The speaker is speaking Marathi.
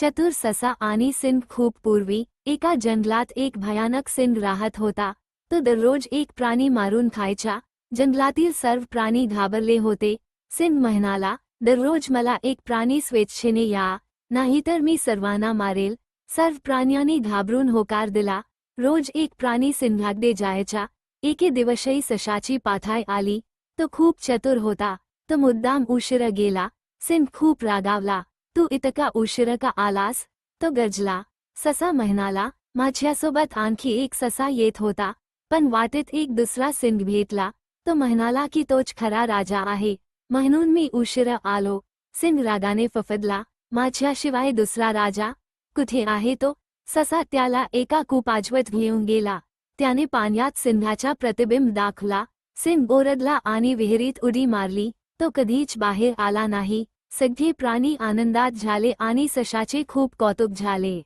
चतुर ससा आणि सिंह खूप पूर्वी एका जंगलात एक भयानक सिंह राहत होता। तो दररोज एक प्राणी मारून खायचा। जंगलातील सर्व प्राणी घाबरले होते। सिंह म्हणाला, दररोज मला एक प्राणी स्वेच्छेने या, नाहीतर मी सर्वांना मारेल। सर्व प्राण्यांनी घाबरून होकार दिला। रोज एक प्राणी सिंहाकडे जायचा। एके दिवशी सशाची पाथाय आली। तो खूप चतुर होता। तो मुद्दाम उशिरा गेला। सिंह खूप रागावला, तू इतका उशिरा का आलास? तो गरजला। ससा म्हणाला, माझ्यासोबत आणखी एक ससा येत होता, पण वाटेत एक दुसरा सिंह भेटला। तो म्हणाला की तोच खरा राजा आहे, म्हणून मी उशिरा आलो। सिंह रागाने फफदला, माझ्याशिवाय दुसरा राजा कुठे आहे तो? ससा त्याला एका कूपाजवळ घेऊन गेला। त्याने पाण्यात सिंहाचा प्रतिबिंब दाखवला। सिंह ओरडला आणि विहिरीत उडी मारली। तो कधीच बाहेर आला नाही। सगळे प्राणी आनंदात झाले आणि सशाचे खूप कौतुक झाले।